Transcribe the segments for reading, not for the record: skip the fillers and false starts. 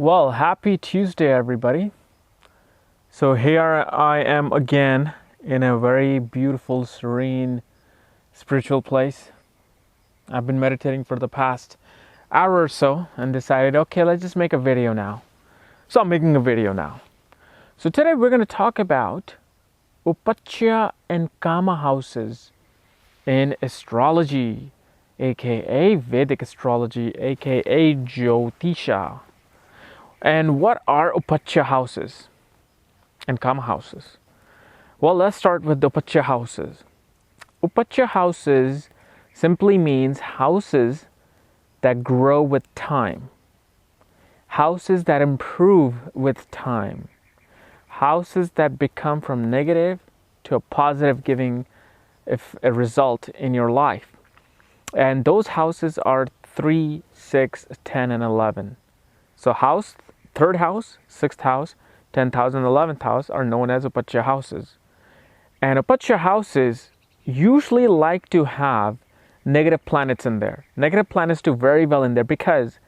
Well, happy Tuesday, everybody. So, here I am again in a very beautiful, serene, spiritual place. I've been meditating for the past hour or so and decided, okay, let's just make a video now. So, I'm making a video now. So, today we're going to talk about Upachya and Kama houses in astrology, aka Vedic astrology, aka Jyotisha. And what are Upachya houses and Kama houses? Well, let's start with the Upachya houses. Upachya houses simply means houses that grow with time, houses that improve with time, houses that become from negative to a positive, giving a result in your life. And those houses are 3, 6, 10, and 11. So house, third house, sixth house, 10th house, and 11th house are known as Upachya houses. And Upachya houses usually like to have negative planets in there. Negative planets do very well in there because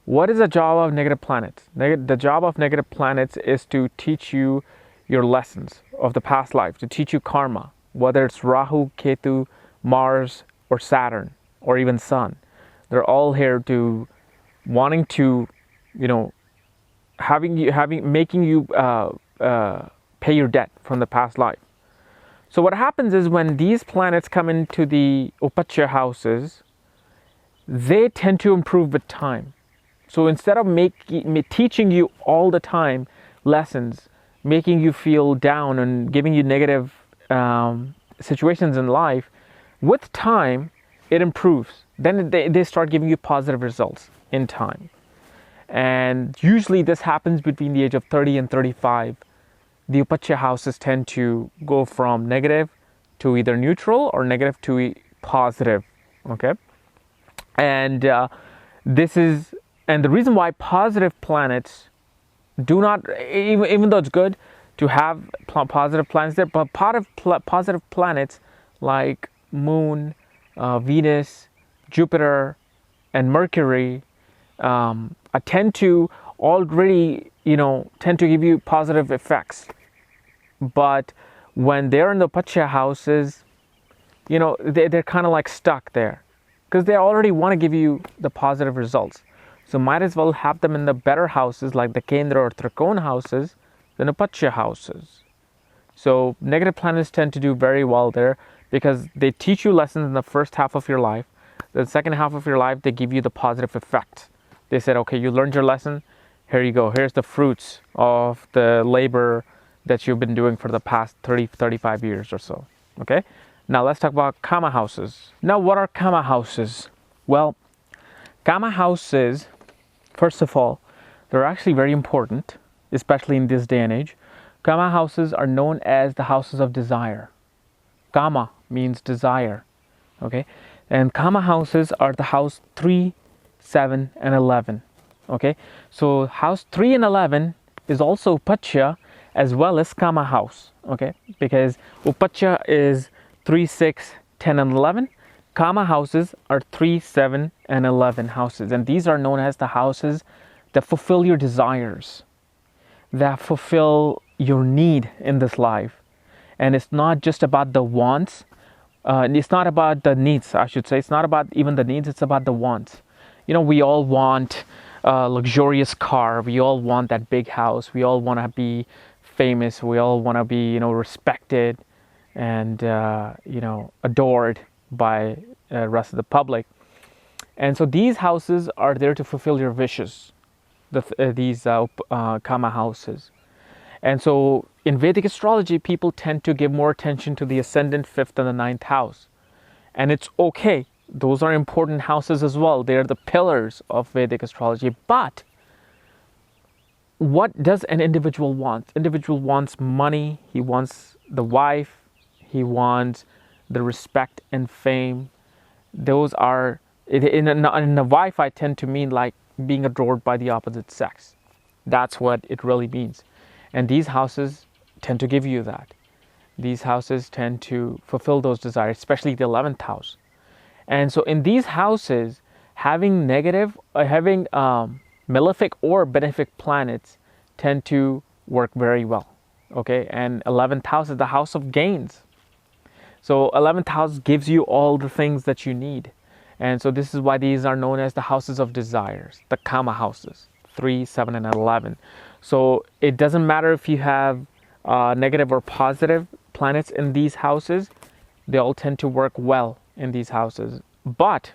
what is the job of negative planets? The job of negative planets is to teach you your lessons of the past life, to teach you karma, whether it's Rahu, Ketu, Mars, or Saturn, or even Sun. They're all here to wanting to, making you pay your debt from the past life. So what happens is when these planets come into the Upachya houses, they tend to improve with time. So instead of teaching you all the time lessons, making you feel down and giving you negative situations in life, with time it improves. Then they start giving you positive results in time. And usually this happens between the age of 30 and 35. The Upachya houses tend to go from negative to either neutral or negative to positive. Okay, and the reason why positive planets do not, even though it's good to have positive planets there, but positive planets like Moon, Venus, Jupiter, and Mercury tend to already tend to give you positive effects. But when they're in the Upachya houses, they're kind of like stuck there because they already want to give you the positive results. So might as well have them in the better houses like the Kendra or Trikona houses than Upachya houses. So negative planets tend to do very well there because they teach you lessons in the first half of your life. The second half of your life, they give you the positive effect. They said, okay, you learned your lesson. Here you go. Here's the fruits of the labor that you've been doing for the past 30, 35 years or so. Okay? Now let's talk about Kama houses. Now, what are Kama houses? Well, Kama houses, first of all, they're actually very important, especially in this day and age. Kama houses are known as the houses of desire. Kama means desire. Okay? And Kama houses are the house 3, 7, and 11. Okay, so house 3 and 11 is also Upachya as well as Kama house. Okay, because Upachya is 3, 6, 10, and 11. Kama houses are 3, 7, and 11 houses, and these are known as the houses that fulfill your desires, that fulfill your need in this life. And it's not just about the wants. It's not about the needs, I should say. It's not about even the needs. It's about the wants. We all want a luxurious car. We all want that big house. We all want to be famous. We all want to be, respected and, adored by the rest of the public. And so these houses are there to fulfill your wishes, these Kama houses. And so in Vedic astrology, people tend to give more attention to the ascendant, 5th, and the 9th house. And it's okay. Those are important houses as well. They are the pillars of Vedic astrology. But what does an individual want? Individual wants money. He wants the wife. He wants the respect and fame. Those are, in a wife, I tend to mean like being adored by the opposite sex. That's what it really means. And these houses tend to give you that. These houses tend to fulfill those desires, especially the 11th house. And so in these houses, having negative, having malefic or benefic planets tend to work very well. Okay, and 11th house is the house of gains. So 11th house gives you all the things that you need. And so this is why these are known as the houses of desires, the Kama houses, 3, 7, and 11. So it doesn't matter if you have negative or positive planets in these houses, they all tend to work well in these houses. But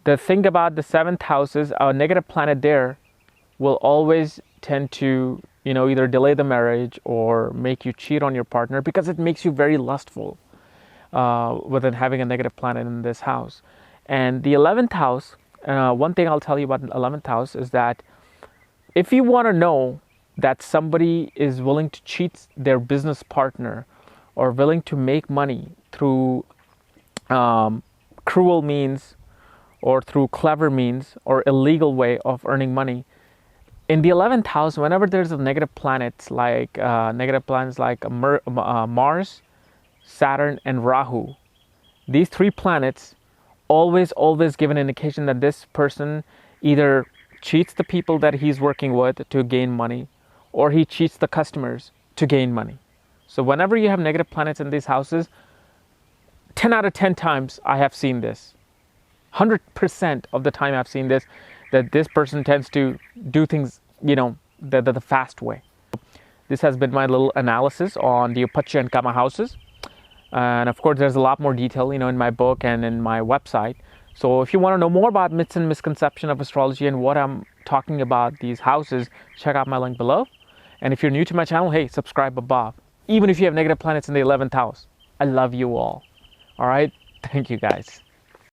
the thing about the 7th house is a negative planet there will always tend to, either delay the marriage or make you cheat on your partner, because it makes you very lustful within having a negative planet in this house. And the 11th house, one thing I'll tell you about the 11th house is that if you want to know that somebody is willing to cheat their business partner or willing to make money through cruel means or through clever means or illegal way of earning money, in the 11th house, whenever there's a negative planets like Mars, Saturn, and Rahu, these 3 planets always give an indication that this person either cheats the people that he's working with to gain money, or he cheats the customers to gain money. So whenever you have negative planets in these houses, 10 out of 10 times I have seen this. 100% of the time I've seen this, that this person tends to do things, the fast way. This has been my little analysis on the Upachya and Kama houses. And of course, there's a lot more detail, in my book and in my website. So if you want to know more about myths and misconception of astrology and what I'm talking about these houses, check out my link below. And if you're new to my channel, hey, subscribe above. Even if you have negative planets in the 11th house, I love you all. All right. Thank you guys.